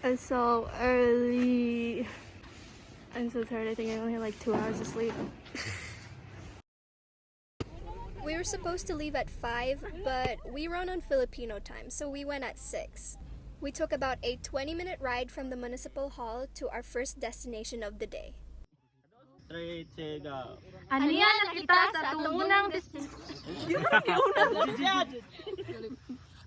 It's so early. I'm so tired. I think I only had like 2 hours of sleep. We were supposed to leave at 5, but we run on Filipino time, so we went at 6. We took about a 20-minute ride from the municipal hall to our first destination of the day. 3, 2, go. Aniya na kita sa tungunang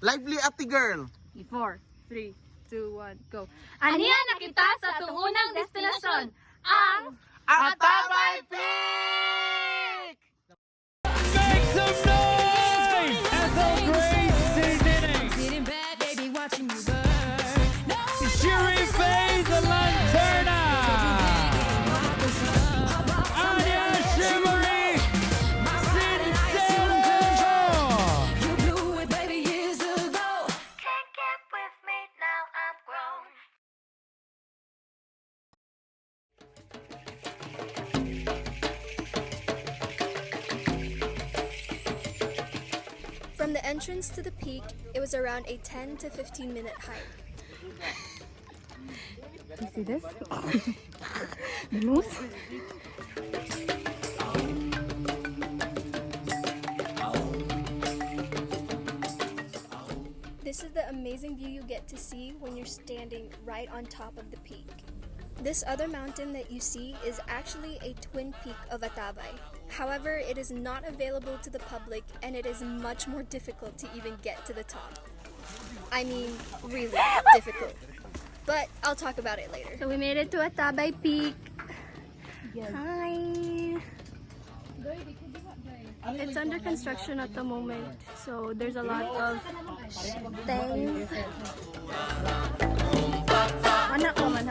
Lively ate girl. 4, 3, 2, 1, go. Aniya na kita sa tungunang destinasyon, ang Atabay Peak! Make some noise! That's a great beginning! Sitting back, baby, watching you burn. Shiri Faye the Lanterna! Anya Shimmery! You blew it, baby, years ago. Can't get with me now, I'm grown. From the entrance to the peak, it was around a 10 to 15 minute hike. You see this? The moose? This is the amazing view you get to see when you're standing right on top of the peak. This other mountain that you see is actually a twin peak of Atabay. However, it is not available to the public and it is much more difficult to even get to the top. I mean, really difficult. But I'll talk about it later. So we made it to Atabay Peak. Hi! It's under construction at the moment, so there's a lot of things. Anak ko man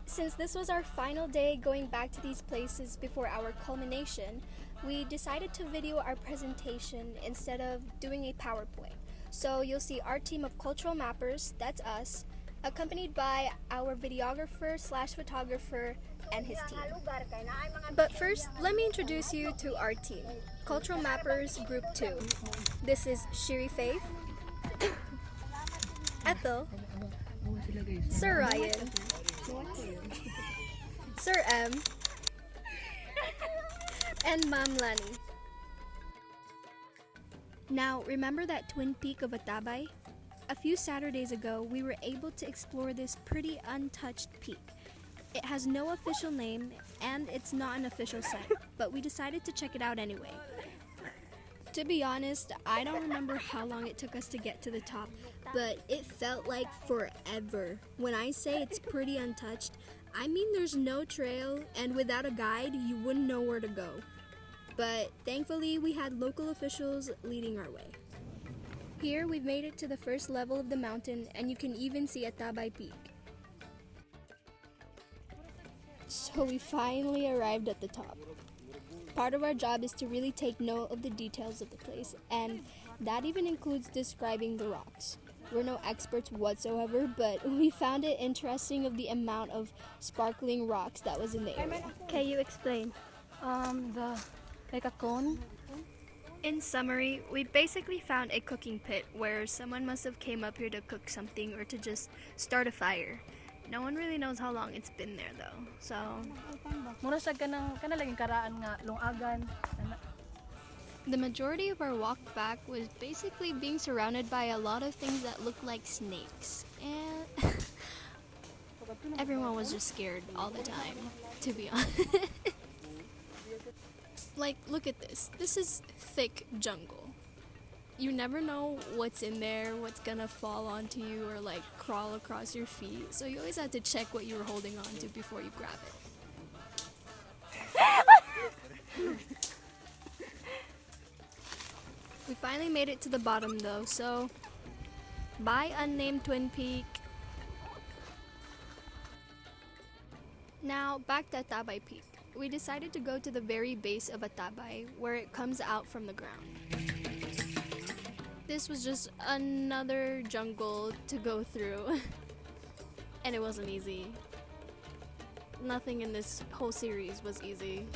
Since this was our final day going back to these places before our culmination, we decided to video our presentation instead of doing a PowerPoint. So you'll see our team of cultural mappers, that's us, accompanied by our videographer/photographer and his team. But first, let me introduce you to our team, Cultural Mappers Group 2. This is Shiri Faith, Ethel, Sir Ryan, Sir M, and Ma'am Lani. Now, remember that twin peak of Atabay? A few Saturdays ago, we were able to explore this pretty untouched peak. It has no official name, and it's not an official site, but we decided to check it out anyway. To be honest, I don't remember how long it took us to get to the top, but it felt like forever. When I say it's pretty untouched, I mean there's no trail, and without a guide, you wouldn't know where to go. But thankfully, we had local officials leading our way. Here, we've made it to the first level of the mountain, and you can even see Atabay Peak. So we finally arrived at the top. Part of our job is to really take note of the details of the place, and that even includes describing the rocks. We're no experts whatsoever, but we found it interesting of the amount of sparkling rocks that was in the area. Can you explain? Like a cone? In summary, we basically found a cooking pit where someone must have came up here to cook something or to just start a fire. No one really knows how long it's been there though, so... Mura sa kanang karaan nga lungagan. The majority of our walk back was basically being surrounded by a lot of things that looked like snakes. And everyone was just scared all the time, to be honest. Like, look at this. This is thick jungle. You never know what's in there, what's gonna fall onto you or like crawl across your feet. So you always have to check what you were holding on to before you grab it. We finally made it to the bottom though, so bye unnamed Twin Peak. Now back to Atabay Peak. We decided to go to the very base of Atabay where it comes out from the ground. This was just another jungle to go through. And it wasn't easy. Nothing in this whole series was easy.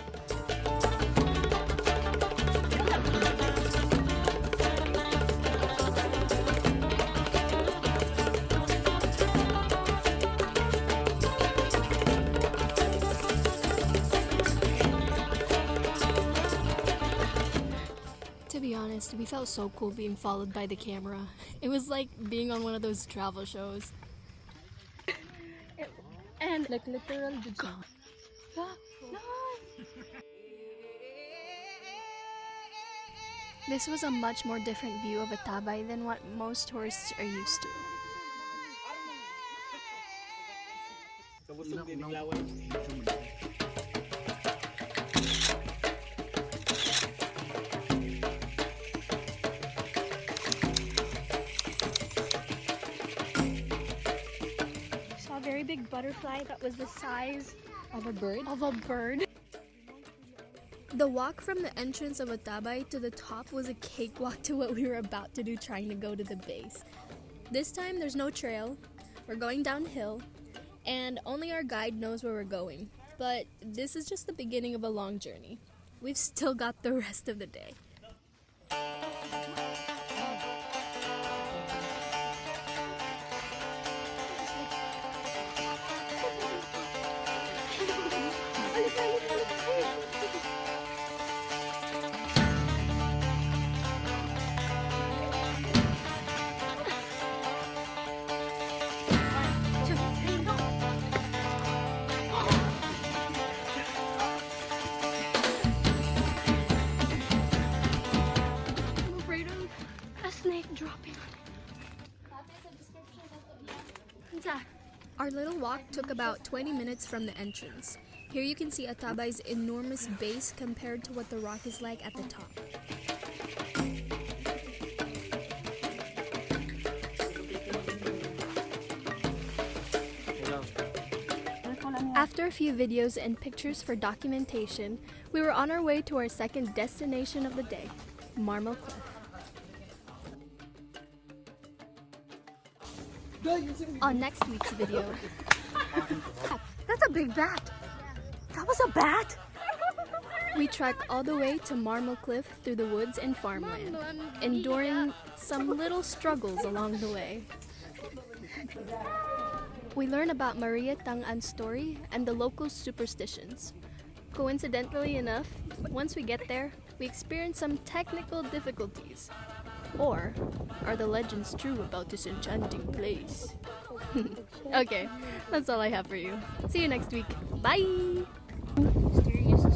To be honest, we felt so cool being followed by the camera. It was like being on one of those travel shows. And like literal This was a much more different view of Atabay than what most tourists are used to. saw a very big butterfly that was the size Of a bird? of a bird. The walk from the entrance of Atabay to the top was a cakewalk to what we were about to do trying to go to the base. This time there's no trail, we're going downhill, and only our guide knows where we're going. But this is just the beginning of a long journey. We've still got the rest of the day. I'm afraid of a snake dropping on it. Our little walk took about 20 minutes from the entrance. Here you can see Atabay's enormous base compared to what the rock is like at the top. After a few videos and pictures for documentation, we were on our way to our second destination of the day, Marmol Cliff. On next week's video, That's a big bat. That was a bat. we trek all the way to Marmol Cliff through the woods and farmland, enduring some little struggles along the way. We learn about Maria Tang'an's story and the local superstitions. Coincidentally enough, once we get there, we experience some technical difficulties. Or are the legends true about this enchanting place? Okay, that's all I have for you. See you next week. Bye! Mysterious.